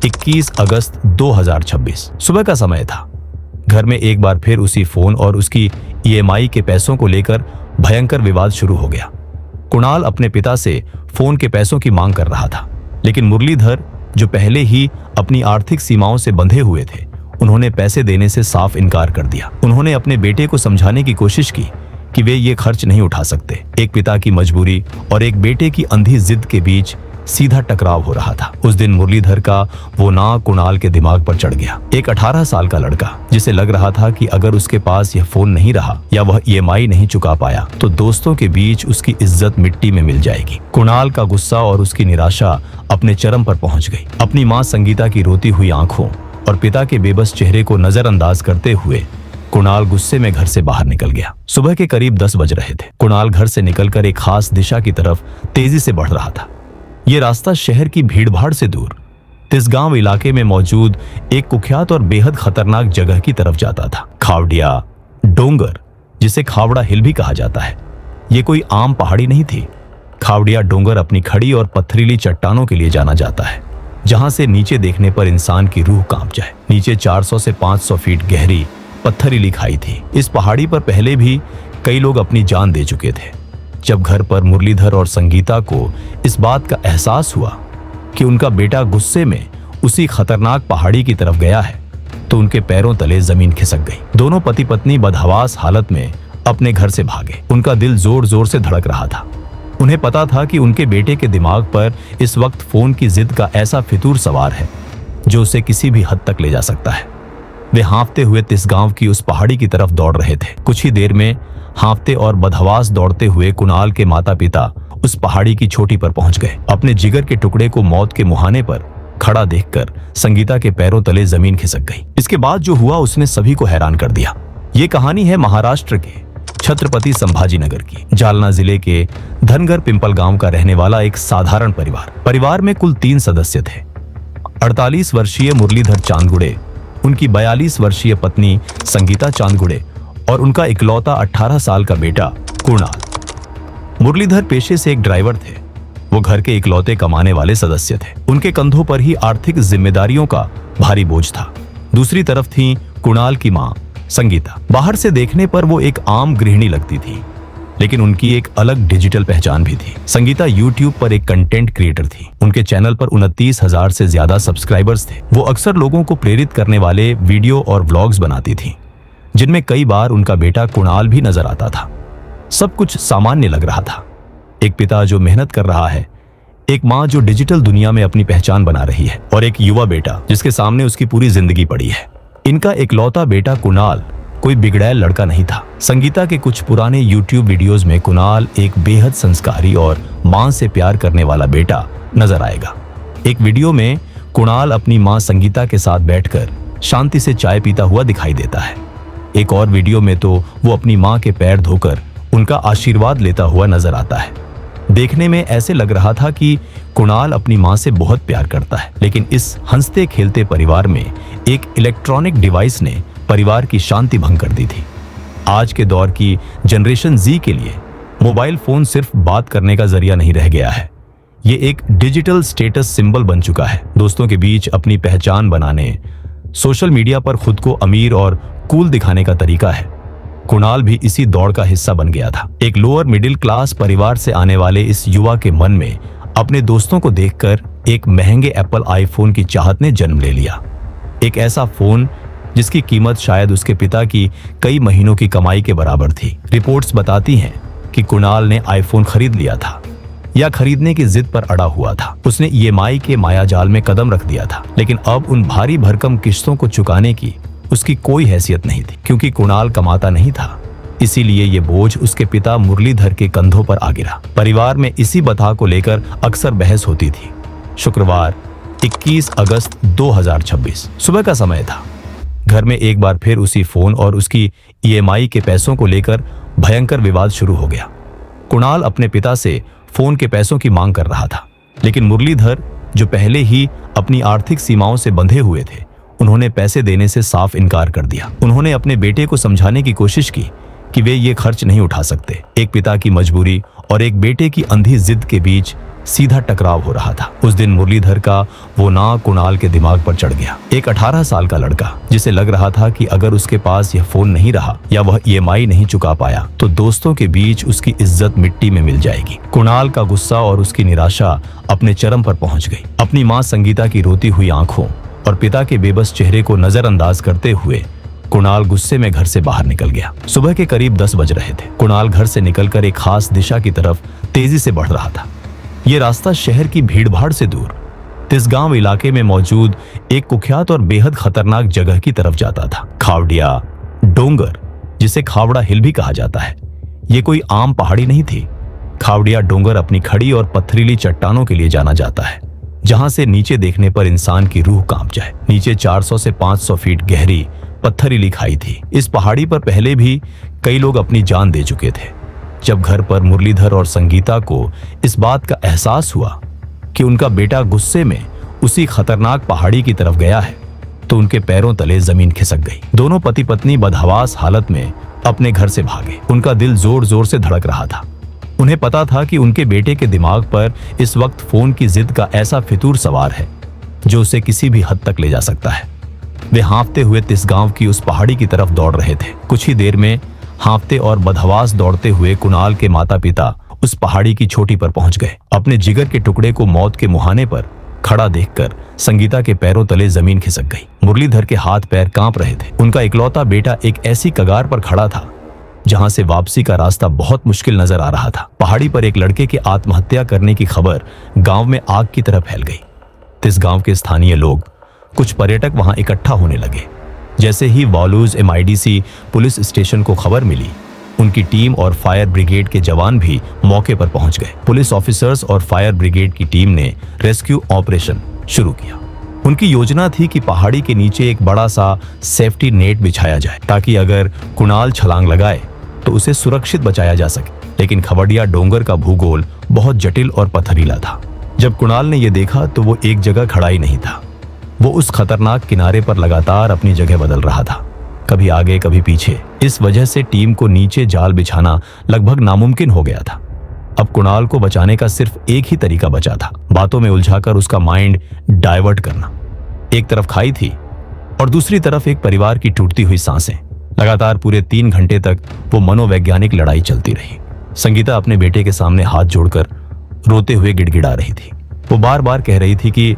21 अगस्त 2026 सुबह का समय था। घर में एक बार फिर उसी फोन और उसकी ईएमआई के पैसों को लेकर भयंकर विवाद शुरू हो गया। कुणाल अपने पिता से फोन के पैसों की मांग कर रहा था, लेकिन मुरलीधर जो पहले ही अपनी आर्थिक सीमाओं से बंधे हुए थे, उन्होंने पैसे देने से साफ इनकार कर दिया। उन्होंने अपने बेटे को समझाने की कोशिश की कि वे ये खर्च नहीं उठा सकते। एक पिता की मजबूरी और एक बेटे की अंधी जिद के बीच सीधा टकराव हो रहा था। उस दिन मुरलीधर का वो नाक कुणाल के दिमाग पर चढ़ गया। एक 18 साल का लड़का जिसे लग रहा था कि अगर उसके पास यह फोन नहीं रहा या वह ईएमआई नहीं चुका पाया तो दोस्तों के बीच उसकी इज्जत मिट्टी में मिल जाएगी। कुणाल का गुस्सा और उसकी निराशा अपने चरम पर पहुंच गई। अपनी मां संगीता की रोती हुई आंखों और पिता के बेबस चेहरे को नजरअंदाज करते हुए कुणाल गुस्से में घर से बाहर निकल गया। सुबह के करीब 10 बज रहे थे। कुणाल घर से निकलकर एक खास दिशा की तरफ तेजी से बढ़ रहा था। ये रास्ता शहर की भीड़भाड़ से दूर तिसगांव इलाके में मौजूद एक कुख्यात और बेहद खतरनाक जगह की तरफ जाता था। खावड़िया डोंगर, जिसे खावड़ा हिल भी कहा जाता है, ये कोई आम पहाड़ी नहीं थी। खावड़िया डोंगर अपनी खड़ी और पथरीली चट्टानों के लिए जाना जाता है, जहां से नीचे देखने पर इंसान की रूह कांप जाए। नीचे 400 से 500 फीट गहरी पत्थरीली खाई थी। इस पहाड़ी पर पहले भी कई लोग अपनी जान दे चुके थे। जब घर पर मुरलीधर और संगीता को इस बात का एहसास हुआ कि उनका बेटा गुस्से में उसी खतरनाक पहाड़ी की तरफ गया है, तो उनके पैरों तले जमीन खिसक गई। दोनों पति पत्नी बदहवास हालत में अपने घर से भागे। उनका दिल जोर जोर से धड़क रहा था। उन्हें पता था कि उनके बेटे के दिमाग पर इस वक्त फोन की जिद का ऐसा फितूर सवार है जो उसे किसी भी हद तक ले जा सकता है। वे हाँफते हुए तिसगांव की उस पहाड़ी की तरफ दौड़ रहे थे। कुछ ही देर में हाँफते और बदहवास दौड़ते हुए कुणाल के माता पिता उस पहाड़ी की चोटी पर पहुंच गए। अपने जिगर के टुकड़े को मौत के मुहाने पर खड़ा देखकर संगीता के पैरों तले जमीन खिसक गई। इसके बाद जो हुआ उसने सभी को हैरान कर दिया। ये कहानी है महाराष्ट्र के छत्रपति संभाजीनगर की। जालना जिले के धनगर पिंपल गांव का रहने वाला एक साधारण परिवार में कुल 3 सदस्य थे। 48 वर्षीय मुरलीधर चांदगुड़े, उनकी 42 वर्षीय पत्नी संगीता चांदगुड़े और उनका इकलौता 18 साल का बेटा कुणाल। मुरलीधर पेशे से एक ड्राइवर थे। वो घर के इकलौते कमाने वाले सदस्य थे। उनके कंधों पर ही आर्थिक जिम्मेदारियों का भारी बोझ था। दूसरी तरफ थी कुणाल की मां संगीता। बाहर से देखने पर वो एक आम गृहिणी लगती थी, लेकिन उनकी एक अलग डिजिटल पहचान भी थी। संगीता यूट्यूब पर एक कंटेंट क्रिएटर थी। उनके चैनल पर 29,000 से ज्यादा सब्सक्राइबर्स थे। वो अक्सर लोगों को प्रेरित करने वाले वीडियो और व्लॉग्स बनाती थी, जिनमें कई बार उनका बेटा कुणाल भी नजर आता था। सब कुछ सामान्य लग रहा था। एक पिता जो मेहनत कर रहा है, एक माँ जो डिजिटल दुनिया में अपनी पहचान बना रही है, और एक युवा बेटा जिसके सामने उसकी पूरी जिंदगी पड़ी है। इनका इकलौता बेटा कुणाल कोई बिगड़ैल लड़का नहीं था। संगीता के कुछ पुराने यूट्यूब वीडियोस में कुणाल एक बेहद संस्कारी और मां से प्यार करने वाला बेटा नजर आएगा। एक वीडियो में कुणाल अपनी मां संगीता के साथ बैठकर शांति से चाय पीता हुआ दिखाई देता है। एक और वीडियो में तो वो अपनी मां के पैर धोकर उनका आशीर्वाद लेता हुआ नजर आता है। देखने में ऐसे लग रहा था कि कुणाल अपनी मां से बहुत प्यार करता है, लेकिन इस हंसते खेलते परिवार में एक इलेक्ट्रॉनिक डिवाइस ने परिवार की शांति भंग कर दी थी। आज के दौर की जनरेशन जी के लिए मोबाइल फोन सिर्फ बात करने का जरिया नहीं रह गया है, ये एक डिजिटल स्टेटस सिंबल बन चुका है। दोस्तों के बीच अपनी पहचान बनाने, सोशल मीडिया पर खुद को अमीर और कूल दिखाने का तरीका है। कुणाल भी इसी दौड़ का हिस्सा बन गया था। एक लोअर मिडिल क्लास परिवार से आने वाले इस युवा के मन में अपने दोस्तों को देखकर एक महंगे एप्पल आईफोन की चाहत ने जन्म ले लिया। एक ऐसा फोन जिसकी कीमत शायद उसके पिता की कई महीनों की कमाई के बराबर थी। रिपोर्ट्स बताती हैं कि कुणाल ने आईफोन खरीद लिया था या खरीदने की जिद पर अड़ा हुआ था। उसने ईएमआई के मायाजाल में कदम रख दिया था, लेकिन अब उन भारी भरकम किस्तों को चुकाने की उसकी कोई हैसियत नहीं थी। क्योंकि कुणाल कमाता नहीं था, इसीलिए ये बोझ उसके पिता मुरलीधर के कंधों पर आ गिरा। परिवार में इसी बता को लेकर अक्सर बहस होती थी। शुक्रवार 21 अगस्त 2026 सुबह का समय था। घर में एक बार फिर उसी फोन और उसकी ईएमआई के पैसों को लेकर भयंकर विवाद शुरू हो गया। कुणाल अपने पिता से फोन के पैसों की मांग कर रहा था, लेकिन मुरलीधर जो पहले ही अपनी आर्थिक सीमाओं से बंधे हुए थे, उन्होंने पैसे देने से साफ इनकार कर दिया। उन्होंने अपने बेटे को समझाने की कोशिश की कि वे ये खर्च नहीं उठा सकते। एक पिता की मजबूरी और एक बेटे की अंधी जिद के बीच सीधा टकराव हो रहा था। उस दिन मुरलीधर का वो नाक कुणाल के दिमाग पर चढ़ गया। एक 18 साल का लड़का जिसे लग रहा था कि अगर उसके पास यह फोन नहीं रहा या वह ईएमआई नहीं चुका पाया तो दोस्तों के बीच उसकी इज्जत मिट्टी में मिल जाएगी। कुणाल का गुस्सा और उसकी निराशा अपने चरम पर पहुंच गई। अपनी माँ संगीता की रोती हुई आंखों और पिता के बेबस चेहरे को नजरअंदाज करते हुए कुणाल गुस्से में घर से बाहर निकल गया। सुबह के करीब 10 बज रहे थे। कुणाल घर से निकलकर एक खास दिशा की तरफ तेजी से बढ़ रहा था। ये रास्ता शहर की भीड़भाड़ से दूर तिसगांव इलाके में मौजूद एक कुख्यात और बेहद खतरनाक जगह की तरफ जाता था। खावड़िया डोंगर, जिसे खावड़ा हिल भी कहा जाता है, ये कोई आम पहाड़ी नहीं थी। खावड़िया डोंगर अपनी खड़ी और पथरीली चट्टानों के लिए जाना जाता है, जहां से नीचे देखने पर इंसान की रूह कांप जाए। नीचे 400 से 500 फीट गहरी पत्थरीली खाई थी। इस पहाड़ी पर पहले भी कई लोग अपनी जान दे चुके थे। जब घर पर मुरलीधर और संगीता को इस बात का एहसास हुआ कि उनका बेटा गुस्से में उसी खतरनाक पहाड़ी की तरफ गया है तो उनके पैरों तले जमीन खिसक गई। दोनों पति पत्नी बदहवास हालत में अपने घर से भागे। उनका दिल जोर जोर से धड़क रहा था। उन्हें पता था कि उनके बेटे के दिमाग पर इस वक्त फोन की जिद का ऐसा फितूर सवार है जो उसे किसी भी हद तक ले जा सकता है। वे हाँफते हुए तिसगांव की उस पहाड़ी की तरफ दौड़ रहे थे। कुछ ही देर में हाँफते और बदहवास दौड़ते हुए कुणाल के माता पिता उस पहाड़ी की चोटी पर पहुंच गए। अपने जिगर के टुकड़े को मौत के मुहाने पर खड़ा देखकर संगीता के पैरों तले जमीन खिसक गई। मुरलीधर के हाथ पैर कांप रहे थे। उनका इकलौता बेटा एक ऐसी कगार पर खड़ा था जहां से वापसी का रास्ता बहुत मुश्किल नजर आ रहा था। पहाड़ी पर एक लड़के के आत्महत्या करने की खबर गांव में आग की तरह फैल गई। तिसगांव के स्थानीय लोग, कुछ पर्यटक वहां इकट्ठा होने लगे। जैसे ही वालूज एमआईडीसी पुलिस स्टेशन को खबर मिली, उनकी टीम और फायर ब्रिगेड के जवान भी मौके पर पहुंच गए। पुलिस ऑफिसर्स और फायर ब्रिगेड की टीम ने रेस्क्यू ऑपरेशन शुरू किया। उनकी योजना थी कि पहाड़ी के नीचे एक बड़ा सा सेफ्टी नेट बिछाया जाए ताकि अगर कुणाल छलांग लगाए तो उसे सुरक्षित बचाया जा सके। लेकिन खवड़िया डोंगर का भूगोल बहुत जटिल और पथरीला था। जब कुणाल ने यह देखा तो वो एक जगह खड़ा ही नहीं था। वो उस खतरनाक किनारे पर लगातार अपनी जगह बदल रहा था, कभी आगे कभी पीछे। इस वजह से टीम को नीचे जाल बिछाना लगभग नामुमकिन हो गया था। अब कुणाल को बचाने का सिर्फ एक ही तरीका बचा था, बातों में उलझाकर उसका माइंड डाइवर्ट करना। एक तरफ खाई थी और दूसरी तरफ एक परिवार की टूटती हुई सांसें। लगातार पूरे 3 घंटे तक वो मनोवैज्ञानिक लड़ाई चलती रही। संगीता अपने बेटे के सामने हाथ जोड़कर रोते हुए गिड़गिड़ा रही थी। वो बार बार कह रही थी कि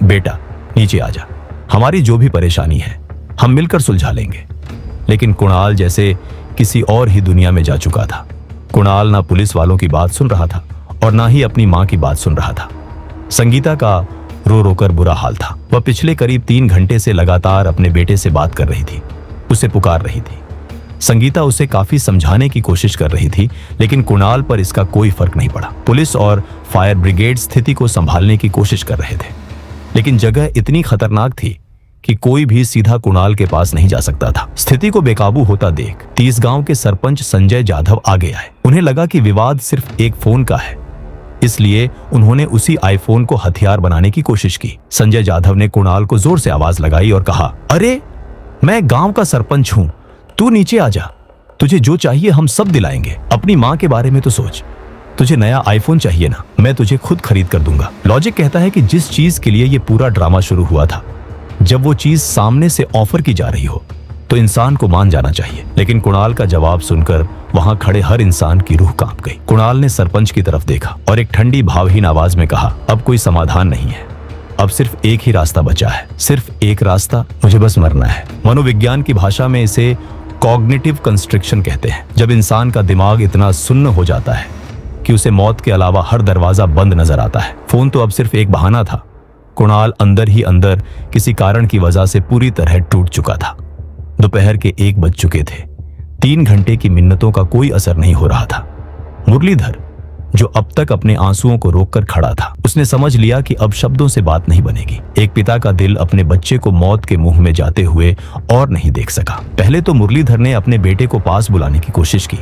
बेटा नीचे आ जा, हमारी जो भी परेशानी है हम मिलकर सुलझा लेंगे। लेकिन कुणाल जैसे किसी और ही दुनिया में जा चुका था। कुणाल ना पुलिस वालों की बात सुन रहा था और ना ही अपनी मां की बात सुन रहा था। संगीता का रो रोकर बुरा हाल था। वह पिछले करीब 3 घंटे से लगातार अपने बेटे से बात कर रही थी, उसे पुकार रही थी। संगीता उसे काफी समझाने की कोशिश कर रही थी, लेकिन कुणाल पर इसका कोई फर्क नहीं पड़ा। पुलिस और फायर ब्रिगेड स्थिति को संभालने की कोशिश कर रहे थे, लेकिन जगह इतनी खतरनाक थी कि कोई भी सीधा कुणाल के पास नहीं जा सकता था। स्थिति को बेकाबू होता देख तिसगांव के सरपंच संजय जाधव आगे आए। उन्हें लगा कि विवाद सिर्फ एक फोन का है, इसलिए उन्होंने उसी आईफोन को हथियार बनाने की कोशिश की। संजय जाधव ने कुणाल को जोर से आवाज लगाई और कहा, अरे मैं गांव का सरपंच हूं, तू नीचे आ जा, तुझे जो चाहिए हम सब दिलाएंगे। अपनी माँ के बारे में तो सोच, तुझे नया आईफोन चाहिए ना, मैं तुझे खुद खरीद कर दूंगा। लॉजिक कहता है कि जिस चीज के लिए ये पूरा ड्रामा शुरू हुआ था, जब वो चीज सामने से ऑफर की जा रही हो तो इंसान को मान जाना चाहिए। लेकिन कुणाल का जवाब सुनकर वहां खड़े हर इंसान की रूह कांप गई। कुणाल ने सरपंच की तरफ देखा और एक ठंडी भावहीन आवाज में कहा, अब कोई समाधान नहीं है, अब सिर्फ एक ही रास्ता बचा है, सिर्फ एक रास्ता, मुझे बस मरना है। मनोविज्ञान की भाषा में इसे कॉग्निटिव कंस्ट्रिक्शन कहते हैं। जब इंसान का दिमाग इतना सुन्न हो जाता है कि उसे मौत के अलावा हर दरवाजा बंद नजर आता है। फोन तो अब सिर्फ एक बहाना था। कुणाल अंदर ही अंदर किसी कारण की वजह से पूरी तरह टूट चुका था। दोपहर के 1 बज चुके थे। 3 घंटे की मिन्नतों का कोई असर नहीं हो रहा था। मुरलीधर, जो अब तक अपने आंसुओं को रोककर खड़ा था, उसने समझ लिया कि अब शब्दों से बात नहीं बनेगी। एक पिता का दिल अपने बच्चे को मौत के मुंह में जाते हुए और नहीं देख सका। पहले तो मुरलीधर ने अपने बेटे को पास बुलाने की कोशिश की,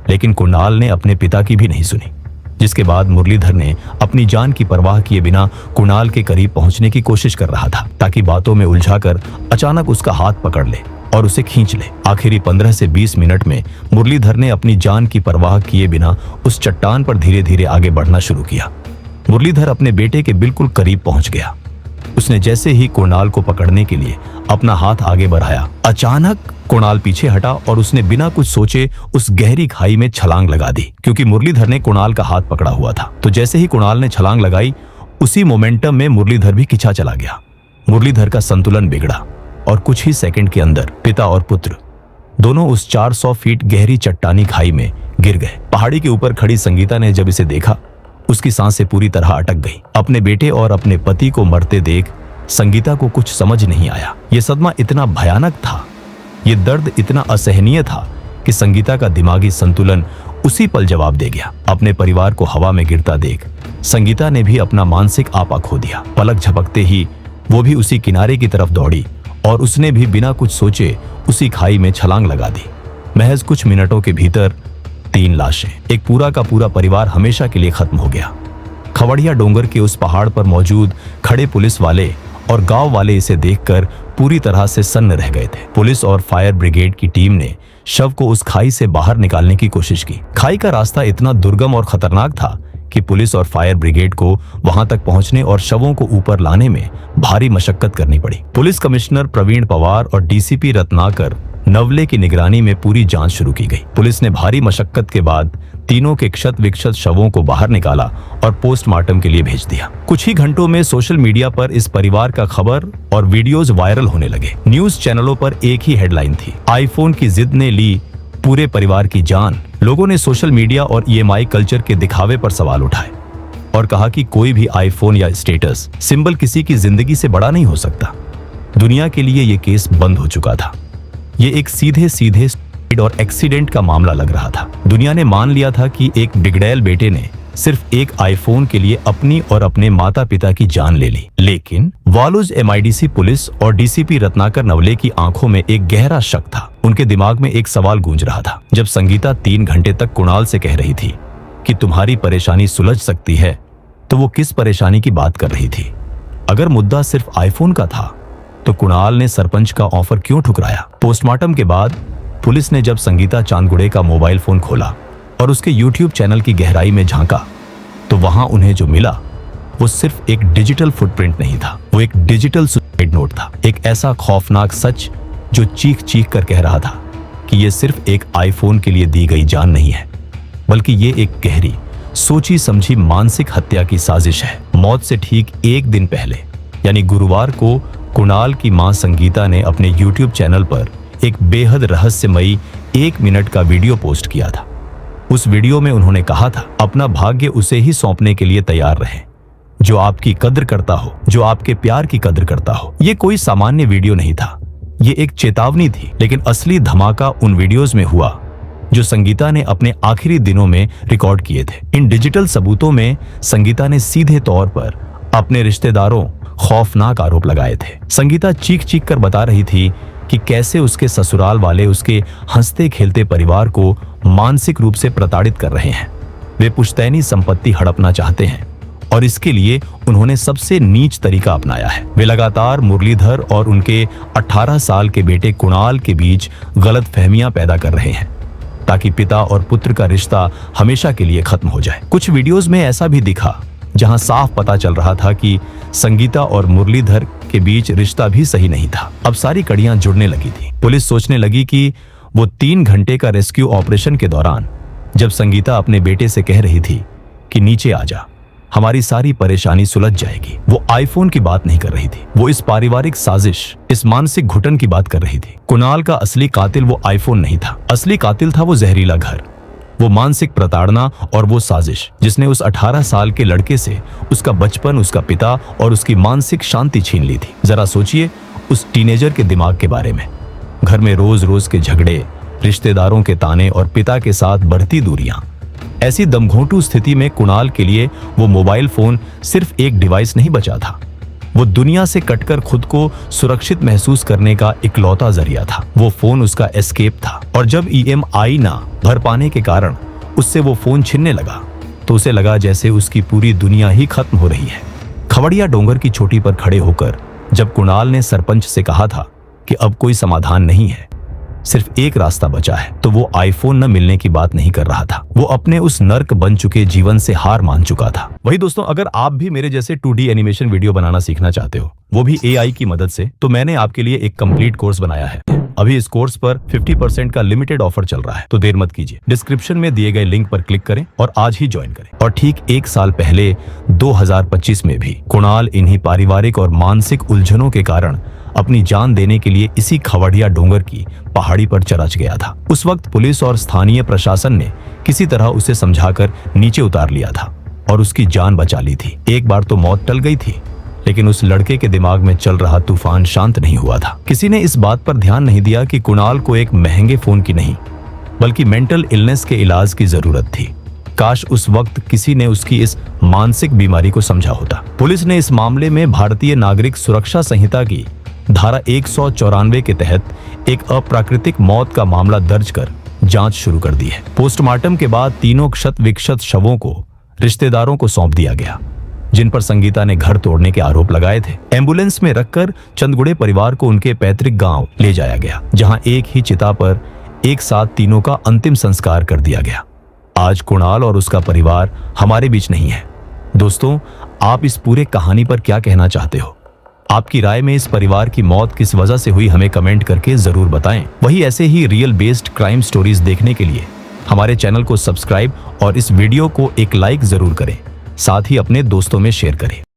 लेकिन कुणाल ने अपने पिता की भी नहीं सुनी। जिसके बाद मुरलीधर ने अपनी जान की परवाह किए बिना कुणाल के करीब पहुंचने की कोशिश कर रहा था, ताकि बातों में उलझाकर अचानक उसका हाथ पकड़ ले और उसे खींच ले। आखिरी 15 से 20 मिनट में मुरलीधर ने अपनी जान की परवाह किए बिना उस चट्टान पर धीरे धीरे आगे बढ़ना शुरू किया। मुरलीधर अपने बेटे के बिल्कुल करीब पहुंच गया। उसने जैसे ही कुणाल को पकड़ने के लिए अपना हाथ आगे बढ़ाया, अचानक कुणाल पीछे हटा और उसने बिना कुछ सोचे उस गहरी खाई में छलांग लगा दी। क्योंकि मुरलीधर ने कुणाल का हाथ पकड़ा हुआ था, तो जैसे ही कुणाल ने छलांग लगाई, उसी मोमेंटम में मुरलीधर भी खिंचा चला गया। मुरलीधर का संतुलन बिगड़ा और कुछ ही सेकंड के अंदर पिता और पुत्र दोनों उस 400 फीट गहरी चट्टानी खाई में गिर गए। पहाड़ी के ऊपर खड़ी संगीता ने जब इसे देखा, उसकी सांसें पूरी तरह अटक गई। अपने बेटे और अपने पति को मरते देख संगीता को कुछ समझ नहीं आया। यह सदमा इतना भयानक था, ये दर्द इतना असहनीय था कि संगीता का दिमागी संतुलन उसी पल जवाब दे गया। अपने परिवार को हवा में गिरता देख संगीता ने भी अपना मानसिक आपा खो दिया। पलक झपकते ही वो भी उसी किनारे की तरफ दौड़ी और उसने भी बिना कुछ सोचे उसी खाई में छलांग लगा दी। महज कुछ मिनटों के भीतर 3 लाशें, एक पूरा का पूरा परिवार हमेशा के लिए खत्म हो गया। खवड़िया डोंगर के उस पहाड़ पर मौजूद खड़े पुलिस वाले और गांव वाले इसे देखकर पूरी तरह से सन्न रह गए थे। पुलिस और फायर ब्रिगेड की टीम ने शव को उस खाई से बाहर निकालने की कोशिश की। खाई का रास्ता इतना दुर्गम और खतरनाक था कि पुलिस और फायर ब्रिगेड को वहां तक पहुंचने और शवों को ऊपर लाने में भारी मशक्कत करनी पड़ी। पुलिस कमिश्नर प्रवीण पवार और डीसीपी रत्नाकर नवले की निगरानी में पूरी जांच शुरू की गई। पुलिस ने भारी मशक्कत के बाद तीनों के क्षत विक्षत शवों को बाहर निकाला और पोस्टमार्टम के लिए भेज दिया। कुछ ही घंटों में सोशल मीडिया पर इस परिवार का खबर और वीडियोस वायरल होने लगे। न्यूज चैनलों पर एक ही हेडलाइन थी, आईफोन की जिद ने ली पूरे परिवार की जान। लोगों ने सोशल मीडिया और ईएमआई कल्चर के दिखावे पर सवाल उठाए और कहा कि कोई भी आईफोन या स्टेटस सिंबल किसी की जिंदगी से बड़ा नहीं हो सकता। दुनिया के लिए ये केस बंद हो चुका था। ये एक सीधे सीधे और एक्सीडेंट का मामला लग रहा था। दुनिया ने मान लिया था कि एक बिगड़ैल बेटे ने सिर्फ एक आईफोन के लिए अपनी और अपने माता पिता की जान ले ली। लेकिन वालूज एमआईडीसी पुलिस और डीसीपी रत्नाकर नवले की आंखों में एक गहरा शक था। उनके दिमाग में एक सवाल गूंज रहा था। जब संगीता 3 घंटे तक कुणाल से कह रही थी कि तुम्हारी परेशानी सुलझ सकती है, तो वो किस परेशानी की बात कर रही थी? अगर मुद्दा सिर्फ आईफोन का था, तो कुणाल ने सरपंच का ऑफर क्यों ठुकराया? पोस्टमार्टम के बाद पुलिस ने जब संगीता चांदगुड़े का मोबाइल फोन खोला और उसके यूट्यूब चैनल की गहराई में झांका, तो वहां उन्हें जो मिला वो सिर्फ एक डिजिटल फुटप्रिंट नहीं था, वो एक डिजिटल सुसाइड नोट था। एक ऐसा खौफनाक सच जो चीख चीख कर कह रहा था कि ये सिर्फ एक आईफोन के लिए दी गई जान नहीं है, बल्कि ये एक गहरी सोची समझी मानसिक हत्या की साजिश है। मौत से ठीक 1 दिन पहले यानी गुरुवार को कुणाल की मां संगीता ने अपने यूट्यूब चैनल पर एक बेहद रहस्यमयी 1 मिनट का वीडियो पोस्ट किया था। उस वीडियो में उन्होंने कहा था, अपना भाग्य उसे ही सौंपने के लिए तैयार रहें जो आपकी कद्र करता हो, जो आपके प्यार की कद्र करता हो। ये कोई सामान्य वीडियो नहीं था, ये एक चेतावनी थी। लेकिन असली धमाका उन वीडियोस में हुआ जो संगीता ने अपने आखिरी दिनों में रिकॉर्ड किए थे। इन डिजिटल सबूतों में संगीता ने सीधे तौर पर अपने रिश्तेदारों खौफनाक आरोप लगाए थे। संगीता चीख चीख कर बता रही थी कि कैसे उसके ससुराल वाले उसके हंसते खेलते परिवार को मानसिक रूप से प्रताड़ित कर रहे हैं। वे पुश्तैनी संपत्ति हड़पना चाहते हैं और इसके लिए उन्होंने सबसे नीच तरीका अपनाया है। वे लगातार मुरलीधर और उनके 18 साल के बेटे कुणाल के बीच गलतफहमियां पैदा कर रहे हैं ताकि पिता और पुत्र का रिश्ता हमेशा के लिए खत्म हो जाए। कुछ वीडियोस में ऐसा भी दिखा जहां साफ पता चल रहा था कि संगीता और मुरलीधर के बीच रिश्ता भी सही नहीं था। अब सारी कड़ियां जुड़ने लगी थी। पुलिस सोचने लगी कि वो 3 घंटे का रेस्क्यू ऑपरेशन के दौरान जब संगीता अपने बेटे से कह रही थी कि नीचे आ जा, हमारी सारी परेशानी सुलझ जाएगी, वो आईफोन की बात नहीं कर रही थी। वो इस पारिवारिक साजिश, इस मानसिक घुटन की बात कर रही थी। कुणाल का असली कातिल वो आईफोन नहीं था, असली कातिल था वो जहरीला घर, वो मानसिक प्रताड़ना और वो साजिश जिसने उस 18 साल के लड़के से उसका बचपन, उसका पिता और उसकी मानसिक शांति छीन ली थी। जरा सोचिए उस टीनेजर के दिमाग के बारे में। घर में रोज रोज के झगड़े, रिश्तेदारों के ताने और पिता के साथ बढ़ती दूरियां। ऐसी दमघोंटू स्थिति में कुणाल के लिए वो मोबाइल फोन सिर्फ एक डिवाइस नहीं बचा था, वो दुनिया से कटकर खुद को सुरक्षित महसूस करने का इकलौता जरिया था। वो फोन उसका एस्केप था और जब ईएमआई ना भर पाने के कारण उससे वो फोन छीनने लगा तो उसे लगा जैसे उसकी पूरी दुनिया ही खत्म हो रही है। खवड़िया डोंगर की चोटी पर खड़े होकर जब कुणाल ने सरपंच से कहा था कि अब कोई समाधान नहीं है, सिर्फ एक रास्ता बचा है, तो वो आईफोन न मिलने की बात नहीं कर रहा था। वो अपने उस नर्क बन चुके जीवन से हार मान चुका था। वही दोस्तों, अगर आप भी मेरे जैसे 2D एनिमेशन वीडियो बनाना सीखना चाहते हो, वो भी AI की मदद से, तो मैंने आपके लिए एक कंप्लीट कोर्स बनाया है। अभी इस कोर्स पर 50% का लिमिटेड ऑफर चल रहा है, तो देर मत कीजिए, डिस्क्रिप्शन में दिए गए लिंक पर क्लिक करें और आज ही ज्वाइन करें। और ठीक एक साल पहले 2025 में भी कुणाल इन्हीं पारिवारिक और मानसिक उलझनों के कारण अपनी जान देने के लिए इसी खवड़िया डोंगर की पहाड़ी पर चरच गया था। उस वक्त पुलिस और स्थानीय प्रशासन ने किसी तरह उसे समझाकर नीचे उतार लिया था और उसकी जान बचा ली थी। एक बार तो मौत टल गई थी, लेकिन उस लड़के के दिमाग में चल रहा तूफान शांत नहीं हुआ था। किसी ने इस बात पर ध्यान नहीं दिया कि कुणाल को एक महंगे फोन की नहीं, बल्कि मेंटल इलनेस के इलाज की जरूरत थी। काश उस वक्त किसी ने उसकी इस मानसिक बीमारी को समझा होता। पुलिस ने इस मामले में भारतीय नागरिक सुरक्षा संहिता की धारा 194 के तहत एक अप्राकृतिक मौत का मामला दर्ज कर जांच शुरू कर दी है। पोस्टमार्टम के बाद तीनों क्षत विक्षत शवों को रिश्तेदारों को सौंप दिया गया, जिन पर संगीता ने घर तोड़ने के आरोप लगाए थे। एम्बुलेंस में रखकर चंदगुड़े परिवार को उनके पैतृक गांव ले जाया गया, जहां एक ही चिता पर एक साथ तीनों का अंतिम संस्कार कर दिया गया। आज कुणाल और उसका परिवार हमारे बीच नहीं है। दोस्तों, आप इस पूरे कहानी पर क्या कहना चाहते हो? आपकी राय में इस परिवार की मौत किस वजह से हुई, हमें कमेंट करके जरूर बताएं। वही ऐसे ही रियल बेस्ड क्राइम स्टोरीज देखने के लिए हमारे चैनल को सब्सक्राइब और इस वीडियो को एक लाइक जरूर करें, साथ ही अपने दोस्तों में शेयर करें।